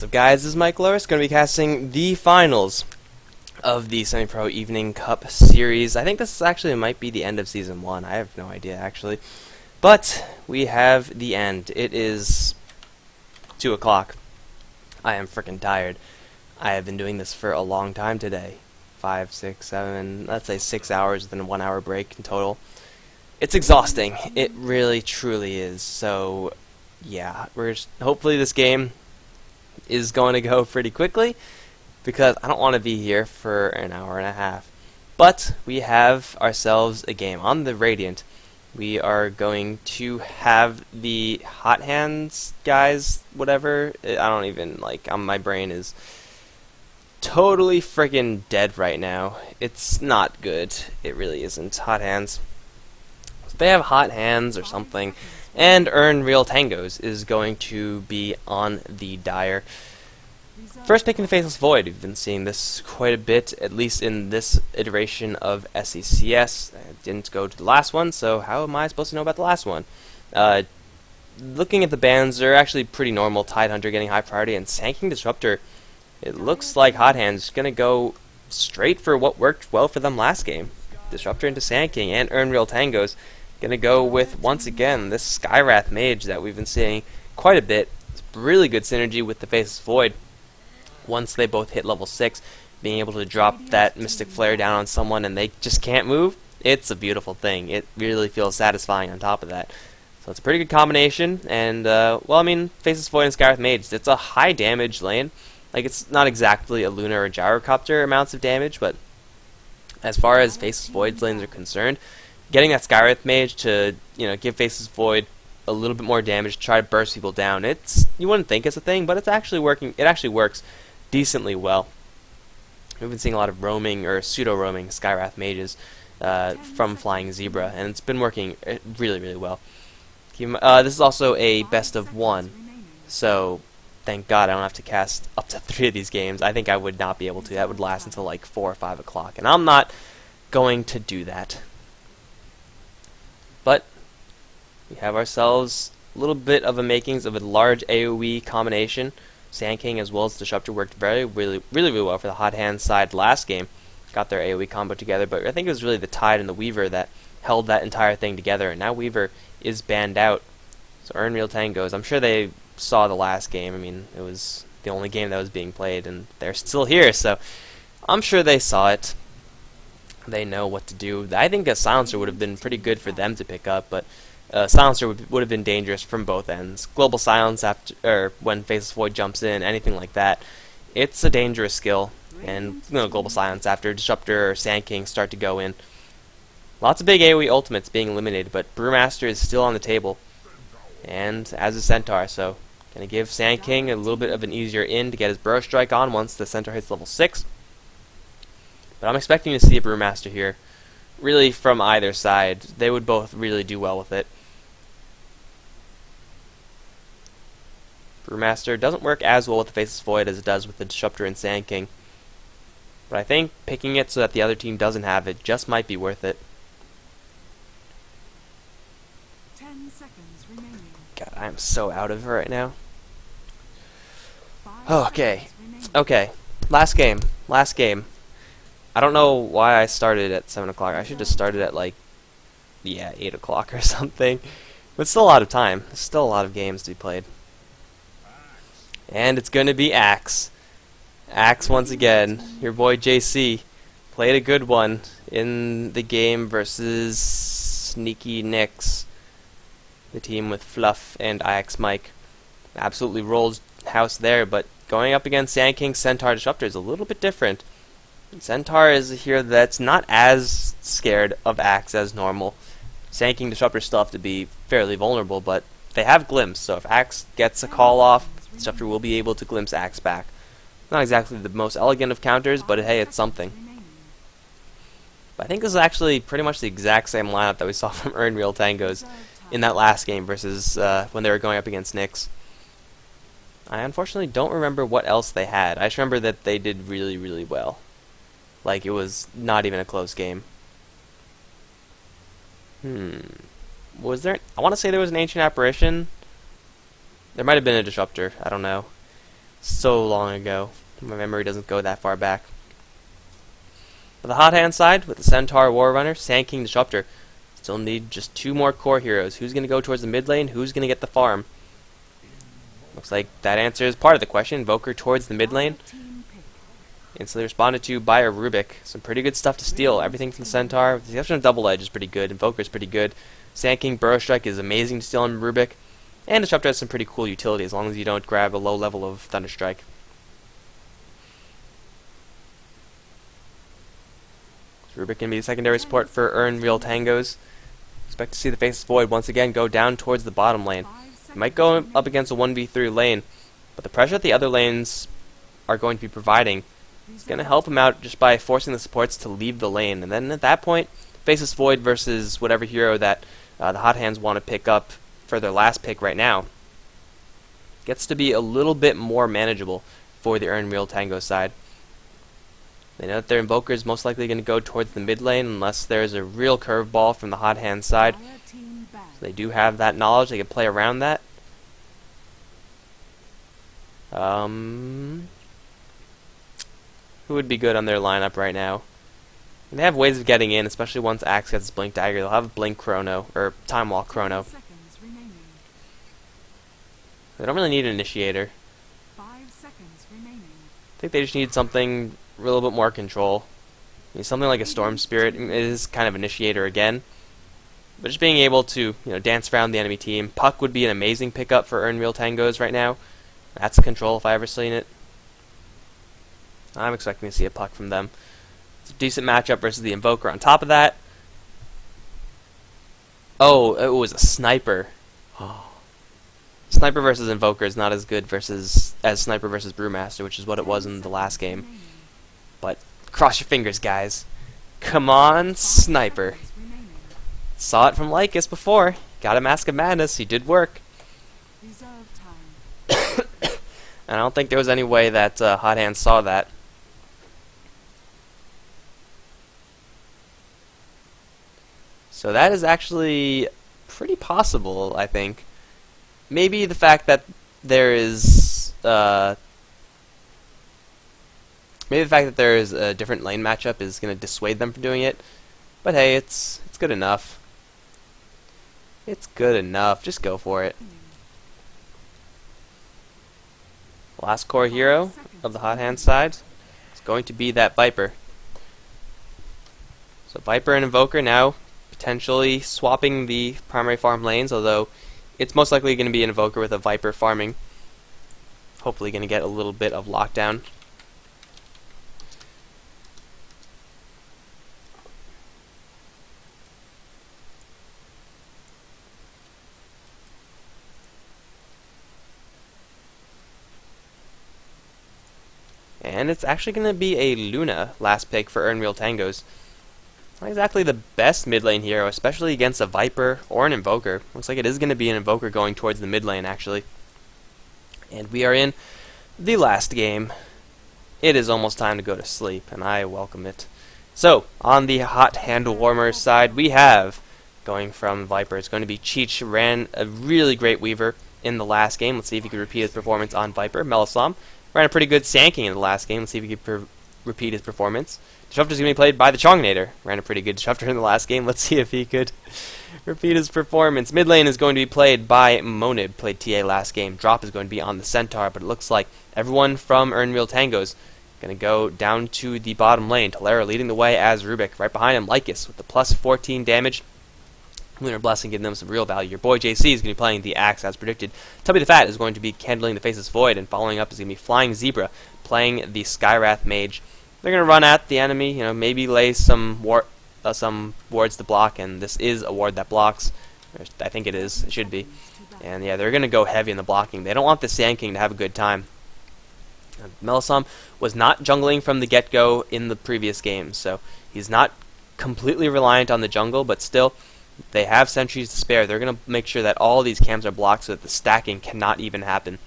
So guys, this is Mike Loris, going to be casting the finals of the Semi-Pro Evening Cup Series. I think this actually might be the end of Season 1. I have no idea, actually. But we have the end. It is 2 o'clock. I am freaking tired. I have been doing this for a long time today. 5, 6, 7, let's say 6 hours with a 1 hour break in total. It's exhausting. It really, truly is. So, yeah, hopefully this game is going to go pretty quickly, because I don't want to be here for an hour and a half. But we have ourselves a game on the Radiant. We are going to have the hot hands guys, whatever. I don't even, my brain is totally freaking dead right now. It's not good. It really isn't. Hot hands. So they have hot hands or something. And Earn Real Tangos is going to be on the Dire. First picking the Faithless Void. We've been seeing this quite a bit, at least in this iteration of SECS. I didn't go to the last one, so how am I supposed to know about the last one? Looking at the bans, they're actually pretty normal. Tide Hunter getting high priority, and Sanking Disruptor. It looks like Hot Hands is going to go straight for what worked well for them last game. Disruptor into Sanking, and Earn Real Tangos. Gonna go with, once again, this Skywrath Mage that we've been seeing quite a bit. It's really good synergy with the Faceless Void. Once they both hit level 6, being able to drop that Mystic Flare down on someone and they just can't move, it's a beautiful thing. It really feels satisfying on top of that. So it's a pretty good combination, and, Faceless Void and Skywrath Mage, it's a high damage lane. It's not exactly a Lunar or Gyrocopter amounts of damage, but as far as Faceless Void lanes are concerned, getting that Skywrath Mage to, give Faceless Void a little bit more damage, try to burst people down, you wouldn't think it's a thing, but it's actually working. It actually works decently well. We've been seeing a lot of roaming or pseudo-roaming Skywrath Mages from Flying Zebra, and it's been working really, really well. This is also a best of 1, so thank God I don't have to cast up to 3 of these games. I think I would not be able to. That would last until 4 or 5 o'clock, and I'm not going to do that. But we have ourselves a little bit of a makings of a large AoE combination. Sand King as well as Disruptor worked really well for the Hot Hand side last game. Got their AoE combo together, but I think it was really the Tide and the Weaver that held that entire thing together, and now Weaver is banned out. So Earn Real Tangos, I'm sure they saw the last game. It was the only game that was being played, and they're still here, so I'm sure they saw it. They know what to do. I think a Silencer would have been pretty good for them to pick up, but Silencer would have been dangerous from both ends. Global Silence when Faceless Void jumps in, anything like that, it's a dangerous skill. And Global Silence after Disruptor or Sand King start to go in. Lots of big AoE ultimates being eliminated, but Brewmaster is still on the table, and as is Centaur, so gonna give Sand King a little bit of an easier in to get his Burrow Strike on once the Centaur hits level 6. But I'm expecting to see a Brewmaster here, really from either side. They would both really do well with it. Brewmaster doesn't work as well with the Faceless Void as it does with the Disruptor and Sand King. But I think picking it so that the other team doesn't have it just might be worth it. 10 seconds remaining. God, I am so out of it right now. Okay. Last game. I don't know why I started at 7 o'clock. I should have started at 8 o'clock or something. But still a lot of time. There's still a lot of games to be played. And it's going to be Axe. Axe once again. Your boy JC played a good one in the game versus Sneaky Nix. The team with Fluff and IX Mike. Absolutely rolled house there, but going up against Sand King, Centaur, Disruptor is a little bit different. Centaur is a hero that's not as scared of Axe as normal. Sand King Disruptor still have to be fairly vulnerable, but they have Glimpse, so if Axe gets a call off, Disruptor will be able to glimpse Axe back. Not exactly the most elegant of counters, but hey, it's something. But I think this is actually pretty much the exact same lineup that we saw from Earn Real Tangos in that last game versus when they were going up against Nyx. I unfortunately don't remember what else they had. I just remember that they did really, really well. It was not even a close game. Was there... I want to say there was an Ancient Apparition. There might have been a Disruptor. I don't know. So long ago. My memory doesn't go that far back. On the hot hand side, with the Centaur War Runner, Sand King Disruptor, still need just 2 more core heroes. Who's going to go towards the mid lane? Who's going to get the farm? Looks like that answers part of the question. Invoker towards the mid lane. Instantly responded to by a Rubik. Some pretty good stuff to steal. Everything from the Centaur, with the exception of Double Edge, is pretty good. Invoker is pretty good. Sand King Burrow Strike is amazing to steal on Rubik. And Disruptor has some pretty cool utility as long as you don't grab a low level of Thunder Strike. Rubik can be the secondary support for Earn Real Tangos. Expect to see the Faceless Void once again go down towards the bottom lane. It might go up against a 1v3 lane, but the pressure that the other lanes are going to be providing is going to help him out just by forcing the supports to leave the lane. And then at that point, Faceless Void versus whatever hero that the Hot Hands want to pick up for their last pick right now gets to be a little bit more manageable for the Earn Real Tango side. They know that their Invoker is most likely going to go towards the mid lane unless there's a real curveball from the Hot Hand side. So they do have that knowledge. They can play around that. Who would be good on their lineup right now? And they have ways of getting in, especially once Axe gets his Blink Dagger. They'll have Blink Chrono, or Time Walk Chrono. They don't really need an Initiator. 5 seconds remaining. I think they just need something a little bit more control. I mean, something like a Storm Spirit is kind of Initiator again. But just being able to, dance around the enemy team. Puck would be an amazing pickup for Earn Real Tangos right now. That's control if I ever seen it. I'm expecting to see a Puck from them. It's a decent matchup versus the Invoker. On top of that, oh, it was a Sniper. Oh. Sniper versus Invoker is not as good as Sniper versus Brewmaster, which is what it was in the last game. But cross your fingers, guys. Come on, Sniper. Saw it from Lycus before. Got a Mask of Madness. He did work. And I don't think there was any way that Hot Hands saw that. So that is actually pretty possible, I think. Maybe the fact that there is a different lane matchup is going to dissuade them from doing it. But hey, it's good enough. It's good enough. Just go for it. Last core hero of the Hot Hand side is going to be that Viper. So Viper and Invoker now potentially swapping the primary farm lanes, although it's most likely going to be an Invoker with a Viper farming. Hopefully going to get a little bit of lockdown. And it's actually going to be a Luna last pick for Earn Real Tangos. Not exactly the best mid lane hero, especially against a Viper or an Invoker. Looks like it is going to be an Invoker going towards the mid lane, actually. And we are in the last game. It is almost time to go to sleep, and I welcome it. So, on the Hot Hand Warmers side, we have, going from Viper, it's going to be Cheech. Ran a really great Weaver in the last game. Let's see if he can repeat his performance on Viper. Melislam ran a pretty good Sand King in the last game. Let's see if he can repeat his performance. Disruptor is going to be played by the Chongnator. Ran a pretty good Disruptor in the last game. Let's see if he could repeat his performance. Mid lane is going to be played by Monib. Played TA last game. Drop is going to be on the Centaur, but it looks like everyone from Earn Real Tangos going to go down to the bottom lane. Talera leading the way as Rubik. Right behind him, Lycus with the plus 14 damage. Lunar Blessing giving them some real value. Your boy JC is going to be playing the Axe as predicted. Tubby the Fat is going to be handling the Faceless Void, and following up is going to be Flying Zebra playing the Skywrath Mage. They're going to run at the enemy, maybe lay some wards to block, and this is a ward that blocks. I think it is. It should be. And yeah, they're going to go heavy in the blocking. They don't want the Sand King to have a good time. Melisam was not jungling from the get-go in the previous game, so he's not completely reliant on the jungle, but still, they have sentries to spare. They're going to make sure that all these camps are blocked so that the stacking cannot even happen.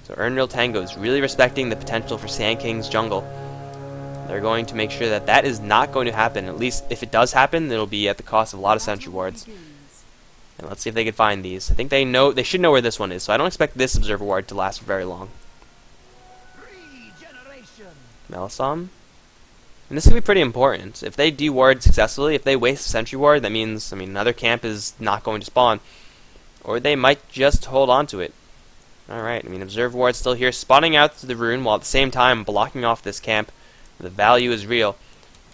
So Earn Real Tango is really respecting the potential for Sand King's jungle. They're going to make sure that that is not going to happen. At least if it does happen, it'll be at the cost of a lot of sentry wards. And let's see if they can find these. I think they should know where this one is, so I don't expect this observer ward to last for very long. Melisam. And this is going to be pretty important. If they de-ward successfully, if they waste a sentry ward, that means, another camp is not going to spawn. Or they might just hold on to it. Alright, observe ward still here, spawning out to the rune, while at the same time blocking off this camp. The value is real.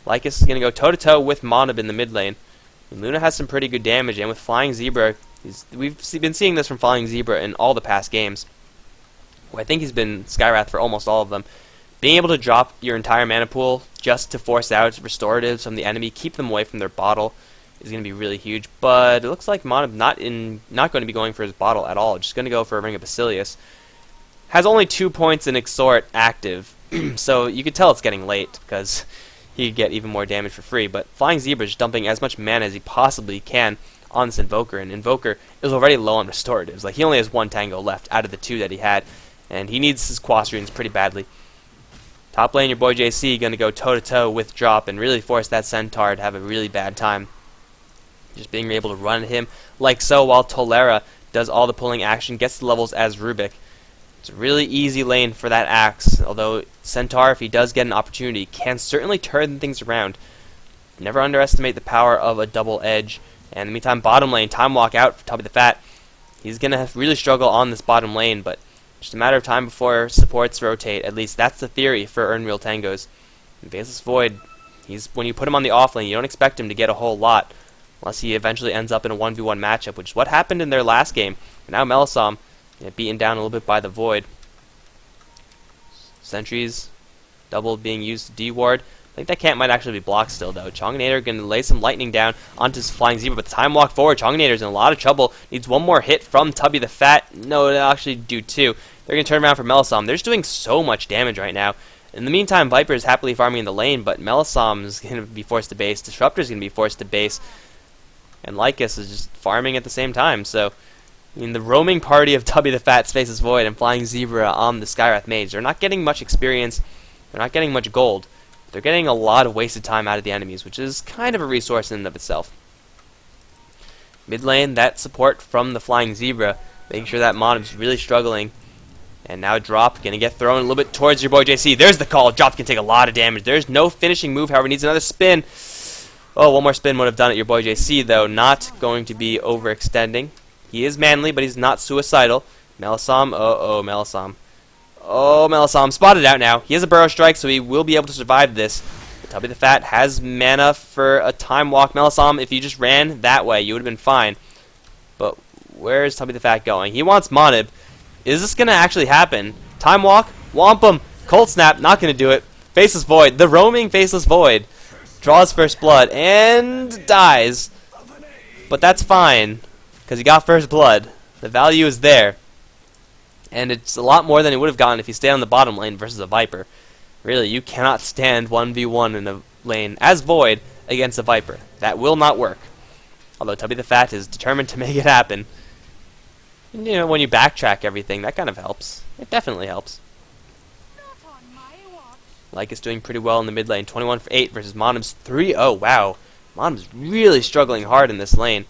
Lycus is going to go toe-to-toe with Monib in the mid lane. Luna has some pretty good damage, and with Flying Zebra, we've been seeing this from Flying Zebra in all the past games. Well, I think he's been Skywrath for almost all of them. Being able to drop your entire mana pool just to force out restoratives from the enemy, keep them away from their bottle, is going to be really huge. But it looks like Monib not going to be going for his bottle at all, just going to go for a Ring of Basilius. Has only 2 points in Exhort active, so you could tell it's getting late, because he could get even more damage for free. But Flying Zebra is dumping as much mana as he possibly can on this Invoker, and Invoker is already low on restoratives. Like, he only has 1 Tango left out of the 2 that he had, and he needs his Quas runes pretty badly. Top lane, your boy JC going to go toe-to-toe with Drop and really force that Centaur to have a really bad time. Just being able to run at him like so, while Tolera does all the pulling action, gets the levels as Rubik. It's a really easy lane for that Axe, although Centaur, if he does get an opportunity, can certainly turn things around. Never underestimate the power of a double edge. And in the meantime, bottom lane, time walk out for Tubby the Fat. He's going to really struggle on this bottom lane, but just a matter of time before supports rotate. At least that's the theory for Urnreal Tangos. And Baseless Void, when you put him on the off lane, you don't expect him to get a whole lot, unless he eventually ends up in a 1v1 matchup, which is what happened in their last game. And now Melisam, beaten down a little bit by the Void. Sentries, double being used to D-ward. I think that camp might actually be blocked still, though. Chonginator going to lay some lightning down onto his Flying Zebra, but time walk forward. Chonginator's in a lot of trouble. Needs one more hit from Tubby the Fat. No, they'll actually do 2. They're going to turn around for Melisam. They're just doing so much damage right now. In the meantime, Viper is happily farming in the lane, but Melisam is going to be forced to base. Disruptor is going to be forced to base. And Lycus is just farming at the same time. So, the roaming party of Tubby the Fat, Spaces Void, and Flying Zebra on the Skywrath Mage, they're not getting much experience. They're not getting much gold. They're getting a lot of wasted time out of the enemies, which is kind of a resource in and of itself. Mid lane, that support from the Flying Zebra, making sure that Monib's really struggling. And now Drop going to get thrown a little bit towards your boy JC. There's the call. Drop can take a lot of damage. There's no finishing move, however, needs another spin. Oh, one more spin would have done it. Your boy JC, though, not going to be overextending. He is manly, but he's not suicidal. Melisam, Melisam. Oh, Melisam spotted out now. He has a Burrow Strike, so he will be able to survive this. But Tubby the Fat has mana for a time walk. Melisam, if you just ran that way, you would have been fine. But where is Tubby the Fat going? He wants Monib. Is this going to actually happen? Time walk? Womp him. Cold Snap, not going to do it. Faceless Void, the roaming Faceless Void, draws first blood and dies. But that's fine, because he got first blood. The value is there. And it's a lot more than he would have gotten if he stayed on the bottom lane versus a Viper. Really, you cannot stand 1v1 in a lane as Void against a Viper. That will not work. Although Tubby the Fat is determined to make it happen. And, when you backtrack everything, that kind of helps. It definitely helps. Lycus doing pretty well in the mid lane. 21 for 8 versus Monib's 3. Oh, wow. Monib's really struggling hard in this lane.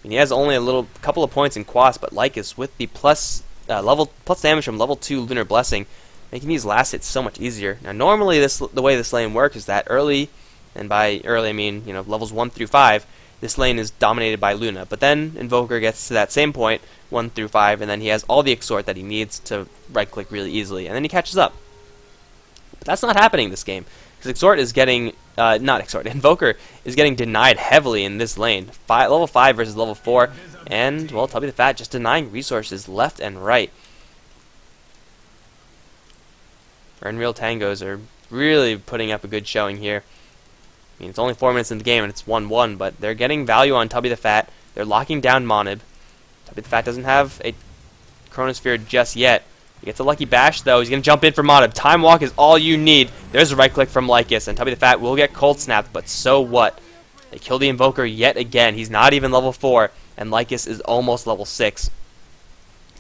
He has only a couple of points in Quas, but Lycus with the plus damage from level 2 Lunar Blessing, making these last hits so much easier. Now, normally the way this lane works is that early, and by early I mean levels 1 through 5, this lane is dominated by Luna. But then Invoker gets to that same point, 1 through 5, and then he has all the Exhort that he needs to right-click really easily, and then he catches up. But that's not happening this game, because Exhort is getting, Invoker is getting denied heavily in this lane. Level 5 versus level 4, and, well, Tubby the Fat just denying resources left and right. Urnreal Tangos are really putting up a good showing here. It's only 4 minutes in the game and it's 1-1, but they're getting value on Tubby the Fat. They're locking down Monib. Tubby the Fat doesn't have a Chronosphere just yet. He gets a lucky bash, though. He's going to jump in for Monib. Time walk is all you need. There's a right click from Lycus, and Tubby the Fat will get cold snapped, but so what? They kill the Invoker yet again. He's not even level 4, and Lycus is almost level 6.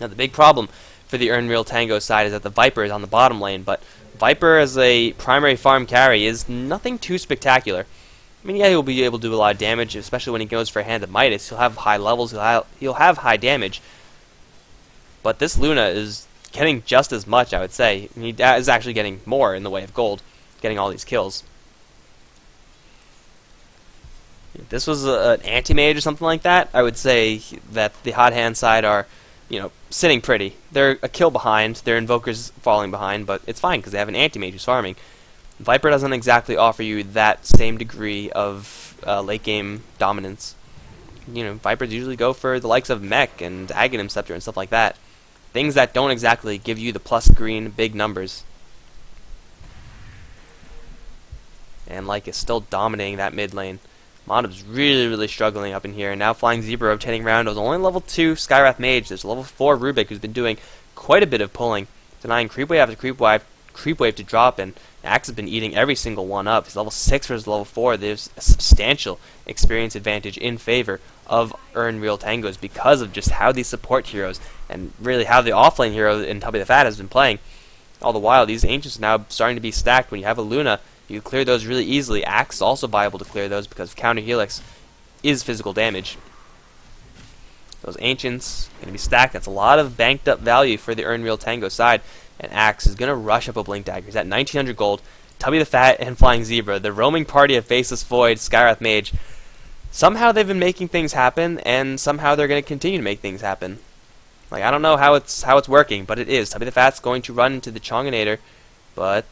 Now, the big problem for the Urnreal Tango side is that the Viper is on the bottom lane, but Viper as a primary farm carry is nothing too spectacular. Yeah, he'll be able to do a lot of damage, especially when he goes for Hand of Midas. He'll have high levels, he'll have high damage. But this Luna is getting just as much, I would say. He is actually getting more in the way of gold, getting all these kills. If this was an anti-mage or something like that, I would say that the hot hand side are, sitting pretty. They're a kill behind, their Invoker's falling behind, but it's fine because they have an anti-mage who's farming. Viper doesn't exactly offer you that same degree of late game dominance. Vipers usually go for the likes of Mech and Aghanim Scepter and stuff like that. Things that don't exactly give you the plus green big numbers. And is still dominating that mid lane. Monob's really struggling up in here. And now Flying Zebra rotating around. It was only level 2 Skywrath Mage. There's level 4 Rubik who's been doing quite a bit of pulling, denying creep wave after creep wave to drop, and Axe has been eating every single one up. He's level 6 versus level 4. There's a substantial experience advantage in favor of Real Tangos because of just how these support heroes and really how the offlane hero in Tubby the Fat has been playing. All the while, these Ancients are now starting to be stacked. When you have a Luna, you clear those really easily. Axe is also viable to clear those because Counter Helix is physical damage. Those Ancients going to be stacked. That's a lot of banked up value for the Real Tango side. And Axe is going to rush up a Blink Dagger. He's at 1900 gold. Tubby the Fat and Flying Zebra, the roaming party of Faceless Void, Skywrath Mage. Somehow they've been making things happen, and somehow they're going to continue to make things happen. I don't know how it's working, but it is. Tubby the Fat's going to run into the Chonginator, but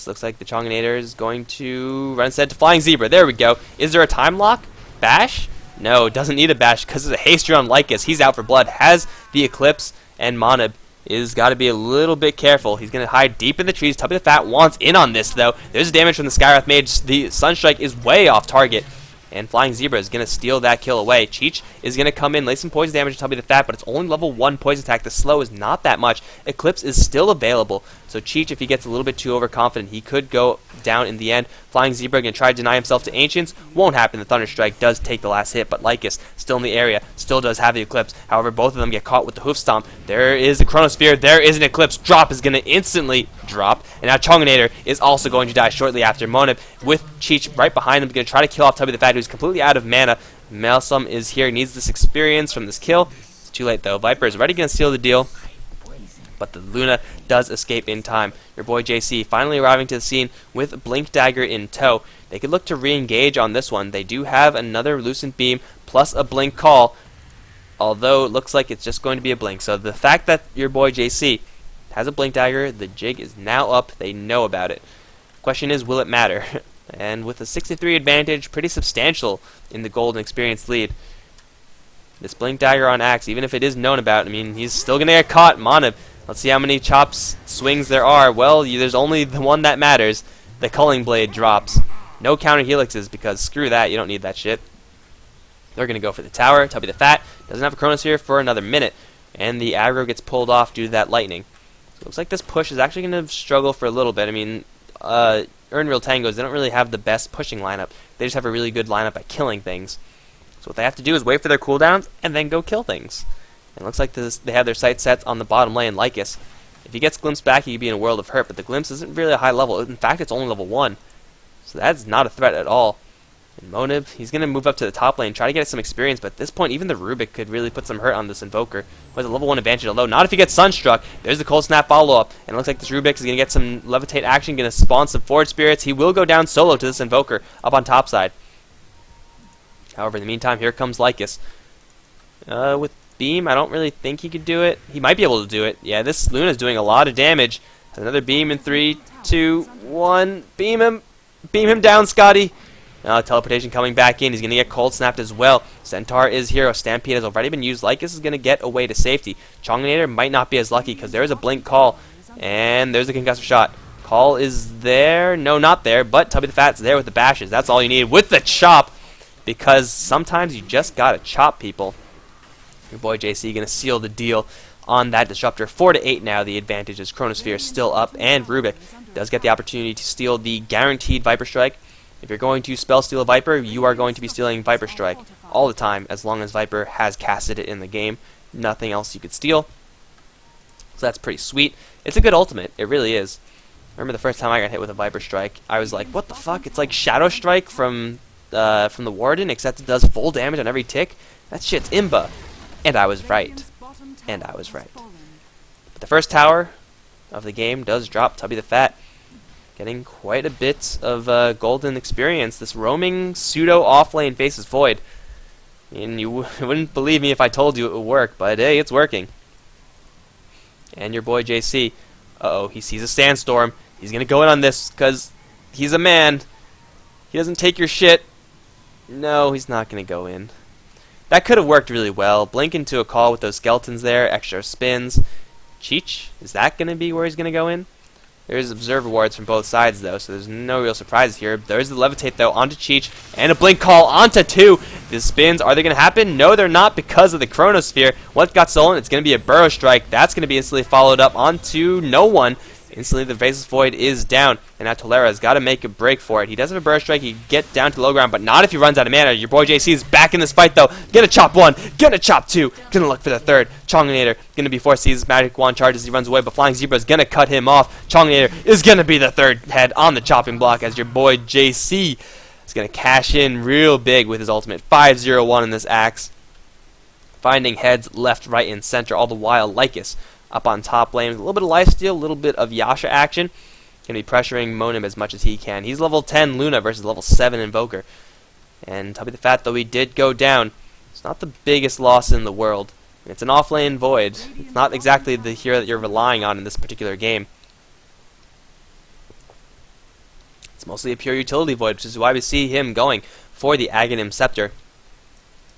looks like the Chonginator is going to run instead to Flying Zebra. There we go. Is there a time lock? Bash? No, doesn't need a bash because there's a haster on Lycus. He's out for blood. Has the Eclipse, and Monob is got to be a little bit careful. He's going to hide deep in the trees. Tubby the Fat wants in on this, though. There's damage from the Skywrath Mage. The Sunstrike is way off target. And Flying Zebra is going to steal that kill away. Cheech is going to come in, lay some poison damage to Tubby the Fat, but it's only level 1 poison attack. The slow is not that much. Eclipse is still available. So Cheech, if he gets a little bit too overconfident, he could go down in the end. Flying Zebra going to try to deny himself to Ancients. Won't happen. The Thunderstrike does take the last hit, but Lycus still in the area. Still does have the Eclipse. However, both of them get caught with the Hoof Stomp. There is a Chronosphere. There is an Eclipse. Drop is going to instantly drop. And now Chonginator is also going to die shortly after. Monib with Cheech right behind him, going to try to kill off Tubby the Fat, who's completely out of mana. Malsum is here, needs this experience from this kill. It's too late though. Viper is already going to seal the deal, but the Luna does escape in time. Your boy JC finally arriving to the scene with Blink Dagger in tow. They could look to re-engage on this one. They do have another Lucent Beam plus a Blink Call, although it looks like it's just going to be a Blink. So the fact that your boy JC has a Blink Dagger, the jig is now up. They know about it. Question is, will it matter? And with a 63 advantage, pretty substantial in the gold and experience lead. This Blink Dagger on Axe, even if it is known about, he's still going to get caught. Monib, let's see how many chops, swings there are. Well, there's only the one that matters. The Culling Blade drops. No counter helixes because screw that, you don't need that shit. They're going to go for the tower. Tubby the Fat doesn't have a Chronosphere for another minute. And the aggro gets pulled off due to that lightning. So it looks like this push is actually going to struggle for a little bit. Real Tangos, they don't really have the best pushing lineup. They just have a really good lineup at killing things. So what they have to do is wait for their cooldowns and then go kill things. And it looks like they have their sights set on the bottom lane, Lycus. If he gets Glimpse back, he could be in a world of hurt, but the Glimpse isn't really a high level. In fact, it's only level 1. So that's not a threat at all. And Monib, he's going to move up to the top lane, try to get some experience, but at this point, even the Rubik could really put some hurt on this Invoker. With a level 1 advantage, although not if he gets Sunstruck. There's the Cold Snap follow-up, and it looks like this Rubik is going to get some Levitate action, going to spawn some Forward Spirits. He will go down solo to this Invoker up on top side. However, in the meantime, here comes Lycus. With Beam, I don't really think he could do it. He might be able to do it. Yeah, this Luna's doing a lot of damage. Another Beam in 3, 2, 1. Beam him. Beam him down, Scotty. Teleportation coming back in. He's going to get cold snapped as well. Centaur is here. Stampede has already been used. Lycus is going to get away to safety. Chonginator might not be as lucky because there is a Blink Call. And there's a concussive shot. Call is there. No, not there. But Tubby the Fat's there with the bashes. That's all you need with the chop. Because sometimes you just got to chop people. Your boy JC going to seal the deal on that Disruptor. 4-8 now. The advantage is Chronosphere still up. And Rubik does get the opportunity to steal the guaranteed Viper Strike. If you're going to spell steal a Viper, you are going to be stealing Viper Strike all the time, as long as Viper has casted it in the game. Nothing else you could steal. So that's pretty sweet. It's a good ultimate. It really is. I remember the first time I got hit with a Viper Strike, I was like, what the fuck? It's like Shadow Strike from the Warden, except it does full damage on every tick. That shit's imba. And I was right. And I was right. But the first tower of the game does drop. Tubby the Fat getting quite a bit of golden experience. This roaming pseudo off-lane faces Void. And you wouldn't believe me if I told you it would work, but hey, it's working. And your boy JC, uh-oh, he sees a sandstorm. He's going to go in on this because he's a man. He doesn't take your shit. No, he's not going to go in. That could have worked really well. Blink into a call with those skeletons there, extra spins. Cheech, is that going to be where he's going to go in? There's observe rewards from both sides, though, so there's no real surprises here. There's the levitate, though, onto Cheech, and a blink call onto 2. The spins, are they going to happen? No, they're not because of the Chronosphere. What got stolen? It's going to be a Burrow Strike. That's going to be instantly followed up onto no one. Instantly, the Faceless Void is down, and now Tolera's got to make a break for it. He does have a Burrow Strike. He can get down to low ground, but not if he runs out of mana. Your boy JC is back in this fight, though. Gonna chop 1, gonna chop 2, gonna look for the 3rd. Chonginator gonna be forced to use his Magic Wand charge as he runs away, but Flying Zebra is gonna cut him off. Chonginator is gonna be the 3rd head on the chopping block as your boy JC is gonna cash in real big with his ultimate. 5-0-1 in this axe. Finding heads left, right, and center, all the while Lycus up on top lane with a little bit of lifesteal, a little bit of Yasha action. Going to be pressuring Monim as much as he can. He's level 10 Luna versus level 7 Invoker. And Tubby the Fat, though he did go down, it's not the biggest loss in the world. It's an off-lane Void. It's not exactly the hero that you're relying on in this particular game. It's mostly a pure utility Void, which is why we see him going for the Aghanim Scepter.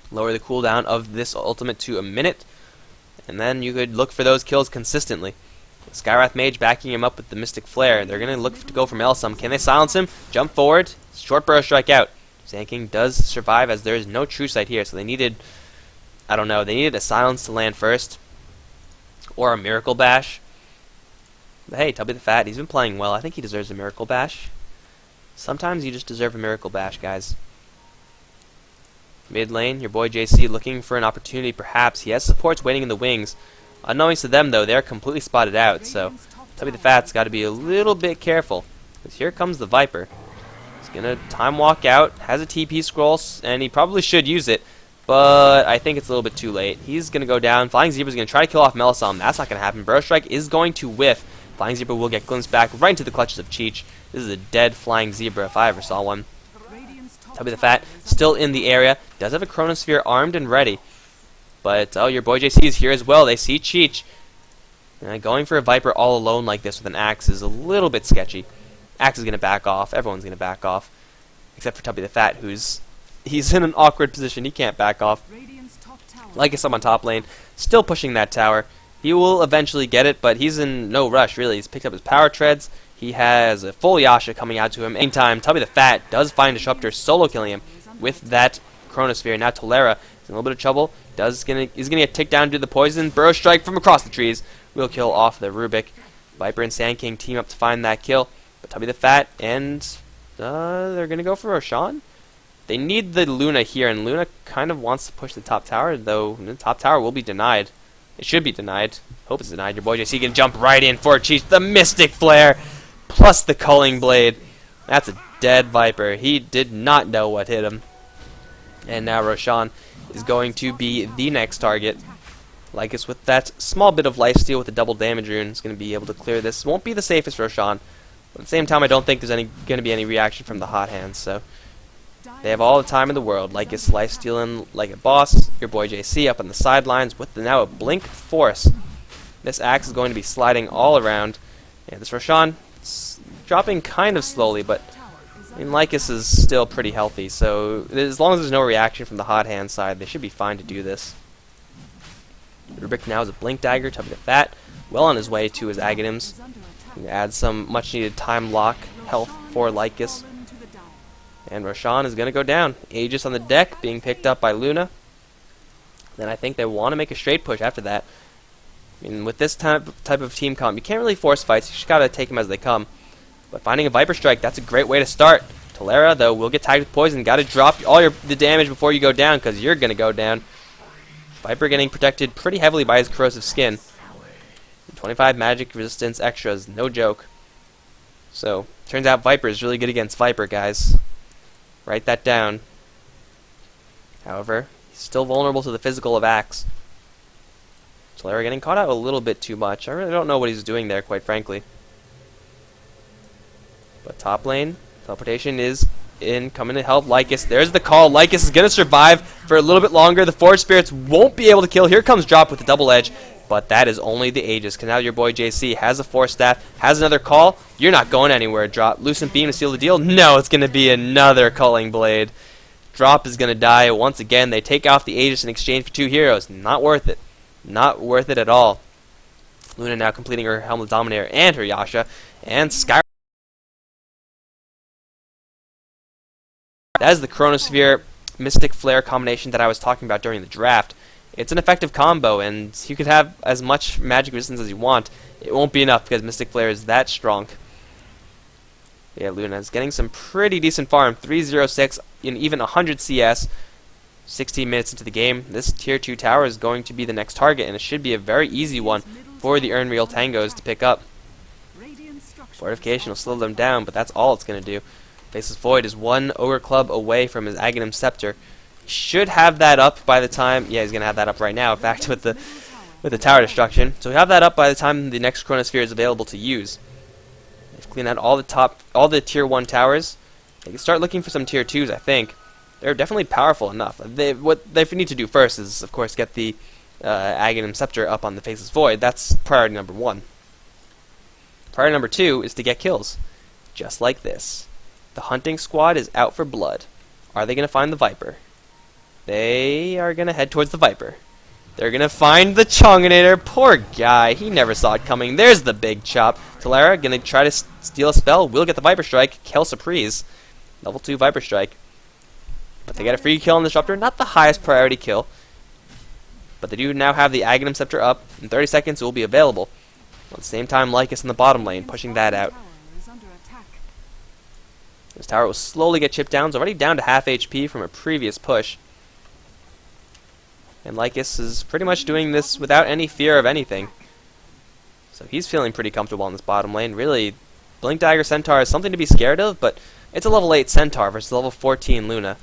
Lower the cooldown of this ultimate to a minute, and then you could look for those kills consistently. Skywrath Mage backing him up with the Mystic Flare. They're going to look to go for Melsum. Can they silence him? Jump forward. Short Burrow Strike out. Sand King does survive as there is no True Sight here, so they needed, I don't know, they needed a silence to land first. Or a Miracle Bash. But hey, Tubby the Fat, he's been playing well. I think he deserves a Miracle Bash. Sometimes you just deserve a Miracle Bash, guys. Mid lane, your boy JC looking for an opportunity perhaps. He has supports waiting in the wings. Unknowns to them, though, they're completely spotted out, so Tubby the Fat's got to be a little bit careful. Because here comes the Viper. He's going to time walk out, has a TP scroll, and he probably should use it, but I think it's a little bit too late. He's going to go down. Flying Zebra's going to try to kill off Melisam. That's not going to happen. Burrow Strike is going to whiff. Flying Zebra will get glimpsed back right into the clutches of Cheech. This is a dead Flying Zebra if I ever saw one. Tubby the Fat still in the area. Does have a Chronosphere armed and ready. But, oh, your boy JC is here as well. They see Cheech. Going for a Viper all alone like this with an axe is a little bit sketchy. Axe is going to back off. Everyone's going to back off. Except for Tubby the Fat, he's in an awkward position. He can't back off. Lycus up on top lane. Still pushing that tower. He will eventually get it, but he's in no rush, really. He's picked up his power treads. He has a full Yasha coming out to him. Meantime, Tubby the Fat does find Disruptor, solo killing him with that Chronosphere. Now Tolera is in a little bit of trouble. He's gonna get ticked down due to the poison. Burrow Strike from across the trees will kill off the Rubik. Viper and Sand King team up to find that kill. But Tubby the Fat and they're gonna go for Roshan. They need the Luna here, and Luna kind of wants to push the top tower, though the top tower will be denied. It should be denied. Hope it's denied. Your boy JC can jump right in for Cheech. The Mystic Flare plus the Culling Blade. That's a dead Viper. He did not know what hit him. And now Roshan is going to be the next target. Lycus with that small bit of lifesteal with a double damage rune is going to be able to clear this. Won't be the safest Roshan, but at the same time I don't think there's going to be any reaction from the hot hands, so they have all the time in the world. Lycus lifestealing like a boss. Your boy JC up on the sidelines with now a Blink Force. This axe is going to be sliding all around, and this Roshan dropping kind of slowly, but I mean, Lycus is still pretty healthy, so as long as there's no reaction from the hot hand side, they should be fine to do this. Rubik now has a Blink Dagger, Tubby the Fat, well on his way to his Aghanims. Add some much needed time lock health for Lycus. And Roshan is going to go down. Aegis on the deck, being picked up by Luna. Then I think they want to make a straight push after that. I mean, with this type of team comp, you can't really force fights, you just got to take them as they come. But finding a Viper Strike, that's a great way to start. Tolera, though, will get tagged with poison. Got to drop all the damage before you go down, because you're going to go down. Viper getting protected pretty heavily by his corrosive skin. 25 magic resistance extras, no joke. So, turns out Viper is really good against Viper, guys. Write that down. However, he's still vulnerable to the physical of Axe. Solera getting caught out a little bit too much. I really don't know what he's doing there, quite frankly. But top lane, teleportation is in, coming to help Lycus. There's the call. Lycus is going to survive for a little bit longer. The Forge Spirits won't be able to kill. Here comes Drop with the double edge. But that is only the Aegis, because now your boy JC has a Force Staff, has another call. You're not going anywhere, Drop. Lucent Beam to seal the deal? No, it's going to be another Culling Blade. Drop is going to die once again. They take off the Aegis in exchange for 2 heroes. Not worth it. Not worth it at all. Luna now completing her Helmet Dominator and her Yasha. And Sky. That is the Chronosphere Mystic Flare combination that I was talking about during the draft. It's an effective combo, and you could have as much magic resistance as you want. It won't be enough because Mystic Flare is that strong. Yeah, Luna is getting some pretty decent farm. 306 in even 100 CS. 16 minutes into the game. This tier 2 tower is going to be the next target, and it should be a very easy one for the Unreal Tangos to pick up. Fortification will slow them down, but that's all it's going to do. Faceless Void is 1 Ogre Club away from his Aghanim Scepter. Should have that up by the time... Yeah, he's going to have that up right now, in fact, with the tower destruction. So we have that up by the time the next Chronosphere is available to use. They've cleaned out all the tier 1 towers. They can start looking for some tier 2s, I think. They're definitely powerful enough. What they need to do first is, of course, get the Aghanim Scepter up on the Faceless Void. That's priority number 1. Priority number 2 is to get kills. Just like this. The hunting squad is out for blood. Are they going to find the Viper? They are going to head towards the Viper. They're going to find the Chonginator. Poor guy. He never saw it coming. There's the big chop. Talara going to try to steal a spell. Will get the Viper Strike. Kill Surprise. Level 2 Viper Strike. But they get a free kill on the Disruptor. Not the highest priority kill. But they do now have the Aghanim Scepter up. In 30 seconds it will be available. At the same time, Lycus in the bottom lane, pushing that out. This tower will slowly get chipped down. It's already down to half HP from a previous push. And Lycus is pretty much doing this without any fear of anything. So he's feeling pretty comfortable on this bottom lane. Really, Blink Dagger Centaur is something to be scared of, but it's a level 8 Centaur versus level 14 Luna.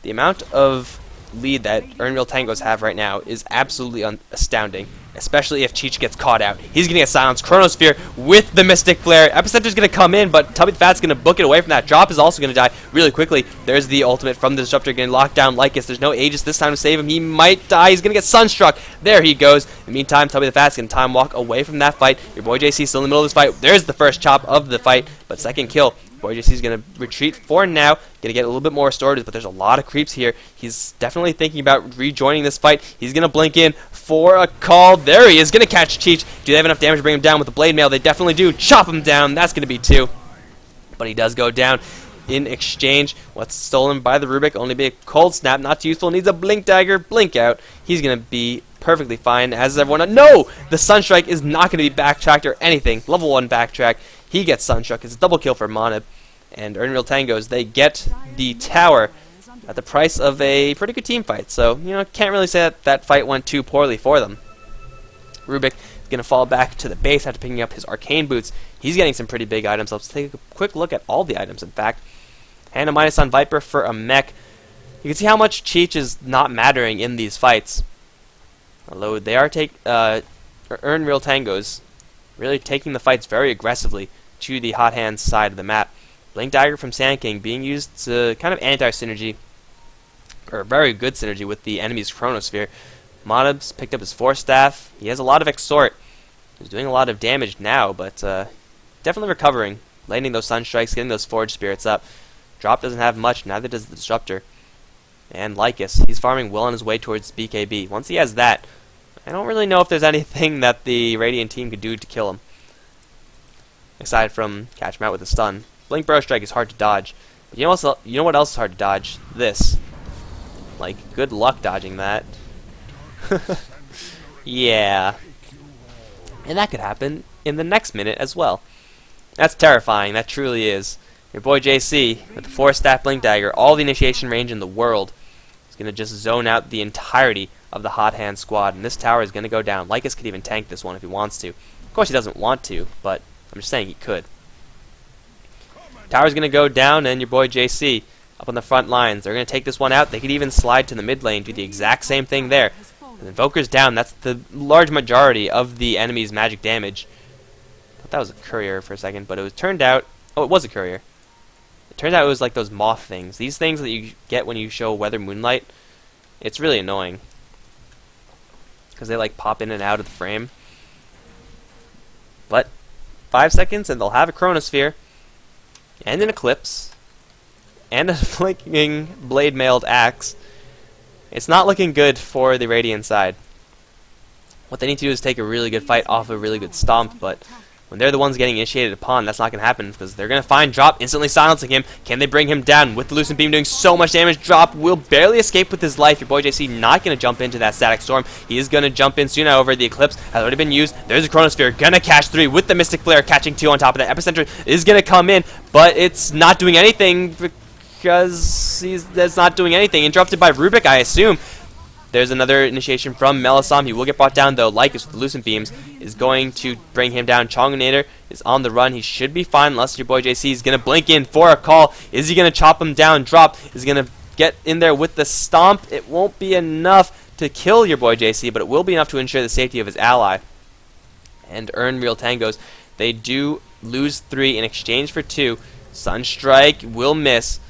The amount of lead that Unreal Tangos have right now is absolutely astounding, especially if Cheech gets caught out. He's going to get silenced. Chronosphere with the Mystic Flare. Epicenter's going to come in, but Tubby the Fat's going to book it away from that. Drop is also going to die really quickly. There's the ultimate from the Disruptor getting locked down. Lycus, there's no Aegis this time to save him. He might die. He's going to get Sunstruck. There he goes. In the meantime, Tubby the Fat's going to time walk away from that fight. Your boy JC still in the middle of this fight. There's the first chop of the fight, but second kill. Boy JC is going to retreat for now, going to get a little bit more restorative, but there's a lot of creeps here. He's definitely thinking about rejoining this fight. He's going to blink in for a call. There he is, going to catch Cheech. Do they have enough damage to bring him down with the Blade Mail? They definitely do. Chop him down. That's going to be 2. But he does go down in exchange. What's stolen by the Rubik? Only be a Cold Snap. Not too useful. Needs a Blink Dagger. Blink out. He's going to be perfectly fine, as everyone... No! The Sunstrike is not going to be backtracked or anything. Level 1 backtrack. He gets Sunstruck. It's a double kill for Monib. And Unreal Tangos, they get the tower at the price of a pretty good team fight. So, you know, can't really say that that fight went too poorly for them. Rubik is going to fall back to the base after picking up his Arcane Boots. He's getting some pretty big items. Let's take a quick look at all the items, in fact. And a minus on Viper for a mech. You can see how much Cheech is not mattering in these fights. Although they are Unreal Tangos really taking the fights very aggressively to the Hot Hands side of the map. Blink Dagger from Sand King being used to kind of anti-synergy, or very good synergy with the enemy's Chronosphere. Monib's picked up his Force Staff. He has a lot of Exhort. He's doing a lot of damage now, but definitely recovering. Landing those Sunstrikes, getting those Forge Spirits up. Drop doesn't have much, neither does the Disruptor. And Lycus, he's farming well on his way towards BKB. Once he has that, I don't really know if there's anything that the Radiant team could do to kill him. Aside from catch him out with a stun. Blink Burrow Strike is hard to dodge. But you know what else is hard to dodge? This. Like, good luck dodging that. Yeah. And that could happen in the next minute as well. That's terrifying. That truly is. Your boy JC, with the 4-staff Blink Dagger, all the initiation range in the world, is going to just zone out the entirety of the Hot Hand squad. And this tower is going to go down. Lycus could even tank this one if he wants to. Of course he doesn't want to, but I'm just saying he could. Tower's going to go down, and your boy JC up on the front lines. They're going to take this one out. They could even slide to the mid lane, do the exact same thing there. Invoker's down. That's the large majority of the enemy's magic damage. I thought that was a courier for a second, but it was turned out... Oh, it was a courier. It turned out it was like those moth things. These things that you get when you show Weather Moonlight. It's really annoying. Because they like pop in and out of the frame. But 5 seconds and they'll have a Chronosphere. And an Eclipse. And a flanking blade-mailed axe. It's not looking good for the Radiant side. What they need to do is take a really good fight off a really good stomp, but when they're the ones getting initiated upon, that's not going to happen, because they're going to find Drop instantly silencing him. Can they bring him down with the Lucent Beam doing so much damage? Drop will barely escape with his life. Your boy JC not going to jump into that Static Storm. He is going to jump in soon. However, the Eclipse has already been used. There's a Chronosphere. Going to catch 3 with the Mystic Flare, catching 2 on top of that. Epicenter is going to come in, but it's not doing anything because that's not doing anything. Interrupted by Rubik, I assume. There's another initiation from Melisam. He will get brought down, though. Lycus with the Lucent Beams is going to bring him down. Chonginator is on the run. He should be fine unless your boy JC is going to blink in for a call. Is he going to chop him down? Drop is going to get in there with the stomp. It won't be enough to kill your boy JC, but it will be enough to ensure the safety of his ally. And earn real tangos. They do lose 3 in exchange for 2. Sunstrike will miss.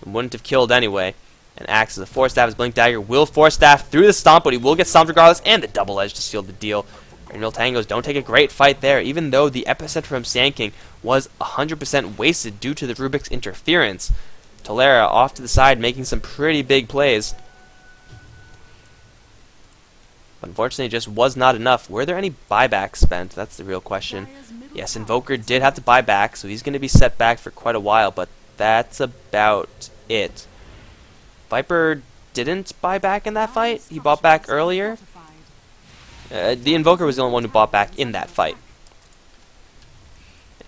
Wouldn't have killed anyway. And Axe is a Force Staff. His Blink Dagger will Force Staff through the Stomp, but he will get stomped regardless, and the Double Edge to seal the deal. Real Tangos don't take a great fight there, even though the Epicenter from Sand King was 100% wasted due to the Rubik's interference. Tolera off to the side, making some pretty big plays. But unfortunately, it just was not enough. Were there any buybacks spent? That's the real question. Yes, Invoker did have to buy back, so he's going to be set back for quite a while, but that's about it. Viper didn't buy back in that fight. He bought back earlier. The Invoker was the only one who bought back in that fight.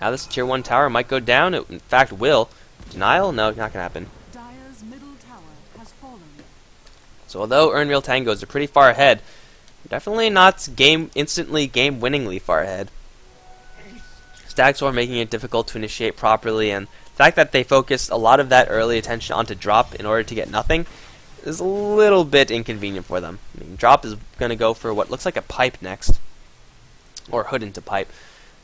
Now this tier 1 tower might go down. It in fact will. Denial? No, not going to happen. So although Earn Real Tangos are pretty far ahead, definitely not instantly game-winningly far ahead. Static Storm making it difficult to initiate properly, and the fact that they focused a lot of that early attention onto Drop in order to get nothing is a little bit inconvenient for them. I mean, Drop is going to go for what looks like a pipe next, or hood into pipe.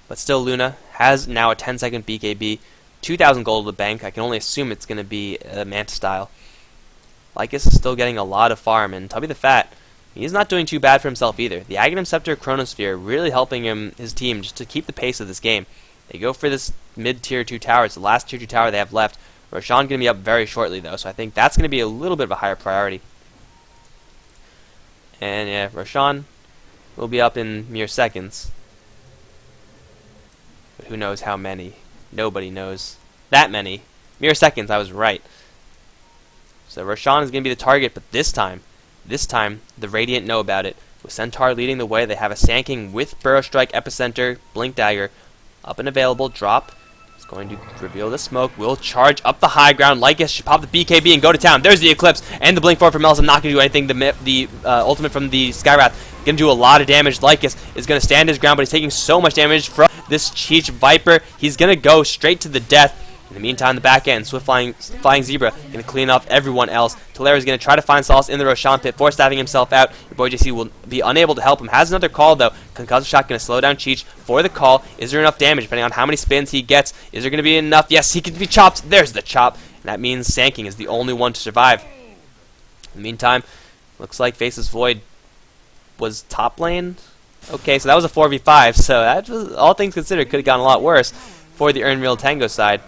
But still, Luna has now a 10-second BKB, 2,000 gold to the bank. I can only assume it's going to be Manta style. Lycus is still getting a lot of farm, and Tubby the Fat, he's not doing too bad for himself either. The Aghanim Scepter Chronosphere really helping his team just to keep the pace of this game. They go for this mid-tier 2 tower. It's the last tier 2 tower they have left. Roshan going to be up very shortly, though, so I think that's going to be a little bit of a higher priority. And yeah, Roshan will be up in mere seconds. But who knows how many? Nobody knows that many. Mere seconds, I was right. So Roshan is going to be the target, but this time, the Radiant know about it. With Centaur leading the way, they have a Sand King with Burrow Strike, Epicenter, Blink Dagger, up and available. Drop is going to reveal the smoke. Will charge up the high ground. Lycus should pop the BKB and go to town. There's the Eclipse and the Blink Forward from Melisam. Not going to do anything. The ultimate from the Skywrath going to do a lot of damage. Lycus is going to stand his ground, but he's taking so much damage from this Cheech Viper. He's going to go straight to the death. In the meantime, the back end, Swift Flying Zebra, going to clean off everyone else. Tolera is going to try to find solace in the Roshan pit, force staffing himself out. Your boy JC will be unable to help him. Has another call, though. Concussive Shot going to slow down Cheech for the call. Is there enough damage, depending on how many spins he gets? Is there going to be enough? Yes, he can be chopped. There's the chop. And that means Sand King is the only one to survive. In the meantime, looks like Faceless Void was top lane. Okay, so that was a 4v5, so that was, all things considered, could have gone a lot worse for the Earn Real Tango side.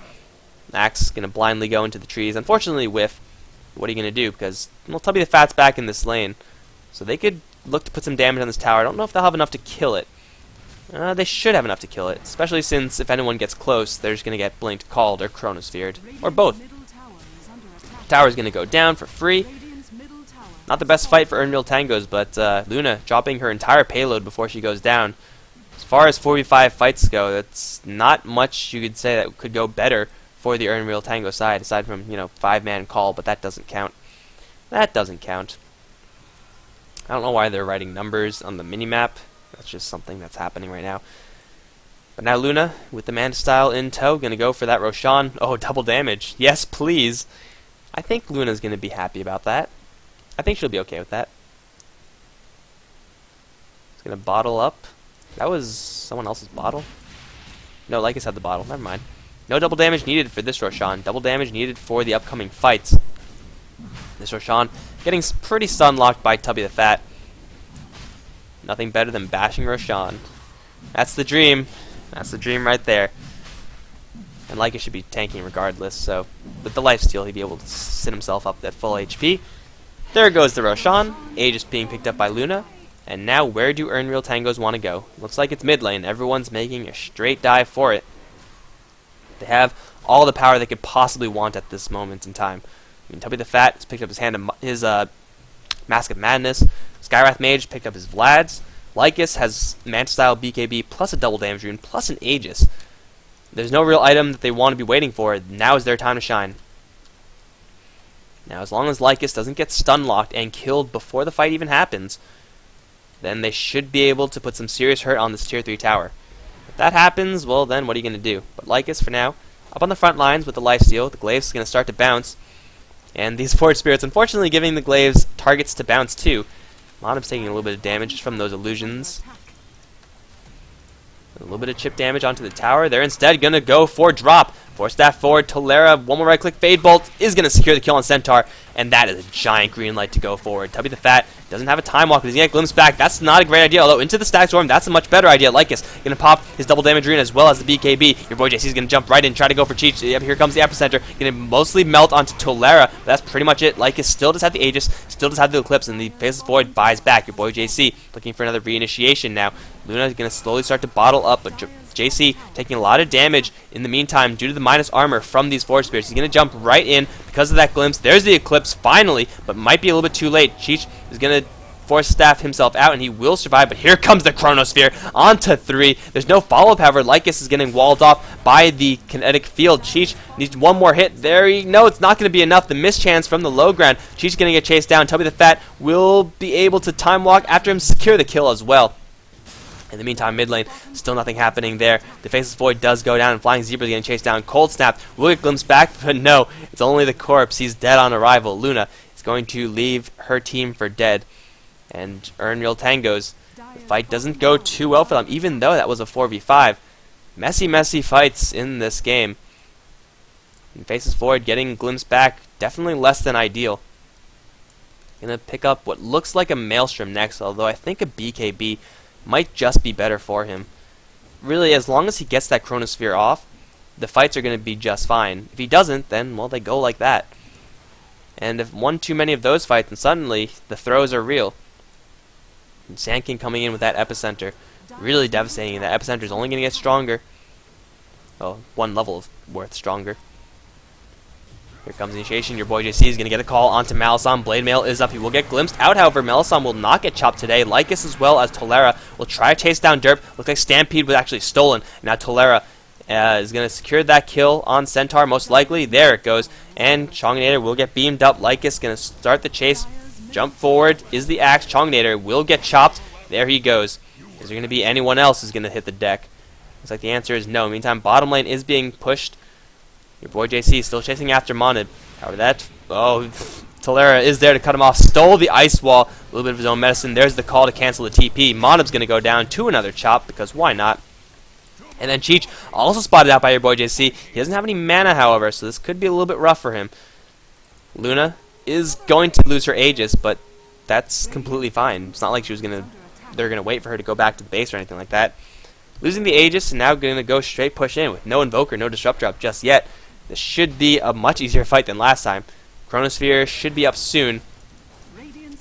Axe going to blindly go into the trees. Unfortunately, whiff. What are you going to do? Because, well, Tubby the Fat's back in this lane. So they could look to put some damage on this tower. I don't know if they'll have enough to kill it. They should have enough to kill it. Especially since if anyone gets close, they're just going to get blinked, called, or chronosphered. Or both. Tower's going to go down for free. Not the best fight for Earn Real Tangos, but Luna dropping her entire payload before she goes down. As far as 4v5 fights go, that's not much you could say that could go better for the Earn Real Tango side, aside from, 5-man call, but that doesn't count. That doesn't count. I don't know why they're writing numbers on the minimap. That's just something that's happening right now. But now Luna, with the Manta style in tow, going to go for that Roshan. Oh, double damage. Yes, please. I think Luna's going to be happy about that. I think she'll be okay with that. Gonna bottle up. That was someone else's bottle? No, Lycus had the bottle. Never mind. No double damage needed for this Roshan. Double damage needed for the upcoming fights. This Roshan getting pretty stun locked by Tubby the Fat. Nothing better than bashing Roshan. That's the dream. That's the dream right there. And Lycus should be tanking regardless, so with the lifesteal he'd be able to sit himself up at full HP. There goes the Roshan. Aegis being picked up by Luna. And now where do Unreal Tangos want to go? Looks like it's mid lane. Everyone's making a straight dive for it. They have all the power they could possibly want at this moment in time. I mean, Tubby the Fat has picked up his Mask of Madness. Skywrath Mage picked up his Vlads. Lycus has Manta Style BKB plus a double damage rune plus an Aegis. There's no real item that they want to be waiting for. Now is their time to shine. Now, as long as Lycus doesn't get stun locked and killed before the fight even happens, then they should be able to put some serious hurt on this tier 3 tower. If that happens, well then what are you going to do? But Lycus, for now, up on the front lines with the lifesteal. The Glaives is going to start to bounce. And these Forge Spirits, unfortunately, giving the Glaives targets to bounce too. Monop's taking a little bit of damage from those illusions. A little bit of chip damage onto the tower. They're instead going to go for drop. Force staff forward. Tolera, one more right click. Fade Bolt is going to secure the kill on Centaur. And that is a giant green light to go forward. Tubby the Fat doesn't have a time walk, but he's going to get glimpsed back. That's not a great idea. Although into the Stack Storm, that's a much better idea. Lycus going to pop his double damage rune as well as the BKB. Your boy JC is going to jump right in, try to go for Cheech. Yep, here comes the Epicenter. Going to mostly melt onto Tolera. But that's pretty much it. Lycus still does have the Aegis, still does have the Eclipse, and the Faceless Void buys back. Your boy JC looking for another reinitiation now. Luna is going to slowly start to bottle up, but JC taking a lot of damage in the meantime due to the minus armor from these Force Spirits. He's going to jump right in because of that glimpse. There's the Eclipse finally, but might be a little bit too late. Cheech is going to Force Staff himself out, and he will survive, but here comes the Chronosphere onto 3. There's no follow-up, however. Lycus is getting walled off by the kinetic field. Cheech needs one more hit. No, it's not going to be enough. The mischance from the low ground. Cheech is going to get chased down. Tubby the Fat will be able to time walk after him secure the kill as well. In the meantime, mid lane, still nothing happening there. The Faceless Void does go down, and Flying Zebra is getting chased down. Cold Snap will get glimpsed back, but no, it's only the corpse. He's dead on arrival. Luna is going to leave her team for dead. And Unreal Tangos, the fight doesn't go too well for them, even though that was a 4v5. Messy fights in this game. And Faceless Void getting glimpsed back, definitely less than ideal. Gonna pick up what looks like a Maelstrom next, although I think a BKB might just be better for him. Really, as long as he gets that Chronosphere off, the fights are going to be just fine. If he doesn't, then, well, they go like that. And if one too many of those fights, then suddenly the throws are real. And Sand King coming in with that Epicenter, really devastating. That Epicenter is only going to get stronger. Well, one level worth stronger. Here comes initiation. Your boy JC is going to get a call onto Malisan. Blade Mail is up. He will get glimpsed out. However, Malisan will not get chopped today. Lycus as well as Tolera will try to chase down Derp. Looks like Stampede was actually stolen. Now Tolera is going to secure that kill on Centaur most likely. There it goes. And Chongnator will get beamed up. Lycus going to start the chase. Jump forward is the axe. Chongnator will get chopped. There he goes. Is there going to be anyone else who's going to hit the deck? Looks like the answer is no. Meantime, bottom lane is being pushed. Your boy JC is still chasing after Monid. However, Tolera is there to cut him off. Stole the ice wall. A little bit of his own medicine. There's the call to cancel the TP. Monib's going to go down to another chop because why not? And then Cheech also spotted out by your boy JC. He doesn't have any mana, however, so this could be a little bit rough for him. Luna is going to lose her Aegis, but that's completely fine. It's not like they're going to wait for her to go back to the base or anything like that. Losing the Aegis and now going to go straight push in with no Invoker, no Disrupt Drop just yet. This should be a much easier fight than last time. Chronosphere should be up soon.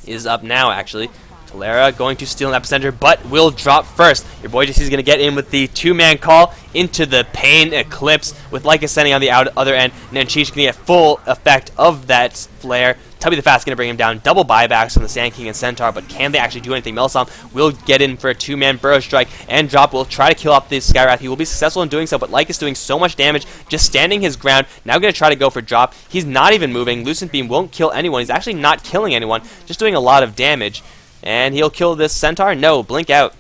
Is up now, actually. Tolera going to steal an Epicenter, but will drop first. Your boy JC is going to get in with the two-man call into the Pain Eclipse with Lycus sending on the other end. And then Cheech going to get full effect of that flare. Tubby the Fat's going to bring him down. Double buybacks from the Sand King and Centaur, but can they actually do anything? Melisom will get in for a two-man Burrow Strike, and Drop will try to kill off the Skywrath. He will be successful in doing so, but Lycus doing so much damage, just standing his ground. Now going to try to go for Drop. He's not even moving. Lucent Beam won't kill anyone. He's actually not killing anyone, just doing a lot of damage. And he'll kill this Centaur? No, blink out.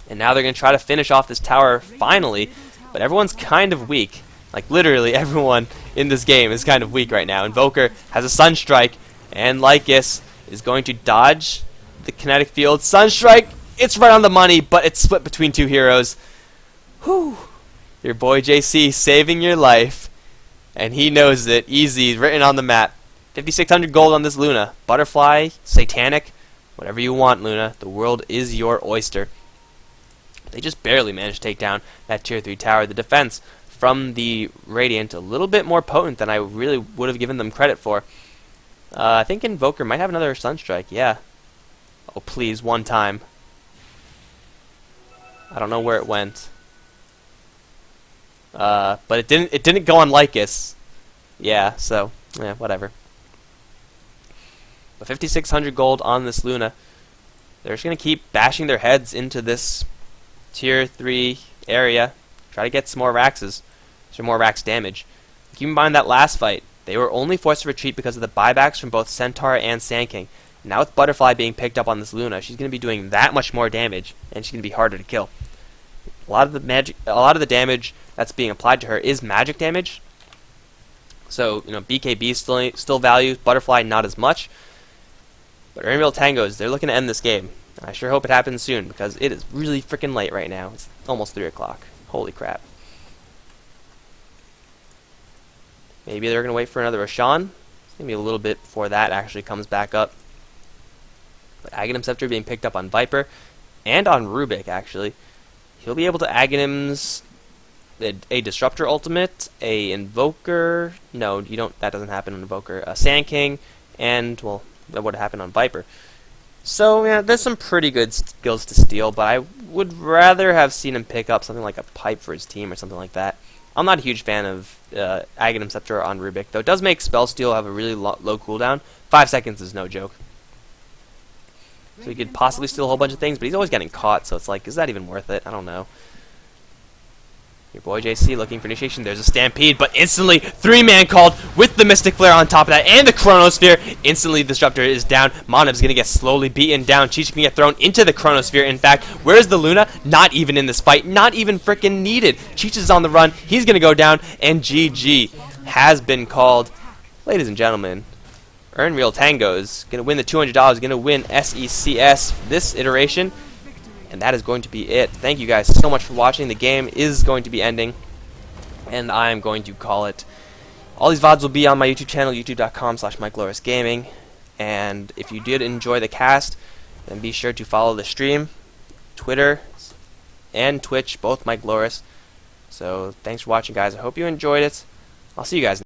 And now they're going to try to finish off this tower finally, but everyone's kind of weak. Like, literally everyone in this game is kind of weak right now. Invoker has a Sunstrike, and Lycus is going to dodge the kinetic field. Sunstrike It's right on the money, but it's split between two heroes. Whew. Your boy JC saving your life. And he knows it. Easy, written on the map. 5,600 gold on this Luna. Butterfly, Satanic, whatever you want, Luna. The world is your oyster. They just barely managed to take down that tier 3 tower. The defense from the Radiant a little bit more potent than I really would have given them credit for. I think Invoker might have another Sunstrike. Yeah. Oh, please, one time. I don't know where it went. But it didn't go on Lycus. Yeah, so yeah, whatever. But 5,600 gold on this Luna. They're just gonna keep bashing their heads into this tier 3 area. Try to get some more Raxes. Some more Rax damage. Keep in mind that last fight, they were only forced to retreat because of the buybacks from both Centaur and Sand King. Now with Butterfly being picked up on this Luna, she's gonna be doing that much more damage, and she's gonna be harder to kill. A lot of the damage that's being applied to her is magic damage. So, BKB still values, Butterfly not as much. But Real Tangos, they're looking to end this game. And I sure hope it happens soon, because it is really freaking late right now. It's almost 3 o'clock. Holy crap. Maybe they're going to wait for another Roshan. It's going to be a little bit before that actually comes back up. But Aghanim Scepter being picked up on Viper, and on Rubik, actually. He'll be able to Aghanim's a Disruptor ultimate, a Invoker. No, you don't. That doesn't happen on Invoker. A Sand King, and well, that would happen on Viper. So yeah, there's some pretty good skills to steal, but I would rather have seen him pick up something like a Pipe for his team or something like that. I'm not a huge fan of Aghanim Scepter on Rubik, though it does make Spell Steal have a really low cooldown. 5 seconds is no joke. So he could possibly steal a whole bunch of things, but he's always getting caught, so it's like, is that even worth it? I don't know. Your boy JC looking for initiation. There's a Stampede, but instantly 3-man called with the Mystic Flare on top of that, and the Chronosphere. Instantly, Disruptor is down. Moniv's going to get slowly beaten down. Cheech can get thrown into the Chronosphere. In fact, where's the Luna? Not even in this fight. Not even freaking needed. Cheech is on the run. He's going to go down, and GG has been called. Ladies and gentlemen, Earn Real Tangos going to win the $200, going to win SECS this iteration, and that is going to be it. Thank you guys so much for watching. The game is going to be ending, and I am going to call it. All these VODs will be on my YouTube channel, youtube.com/MikeLorisGaming, and if you did enjoy the cast, then be sure to follow the stream, Twitter, and Twitch, both Mike Loris. So thanks for watching, guys. I hope you enjoyed it. I'll see you guys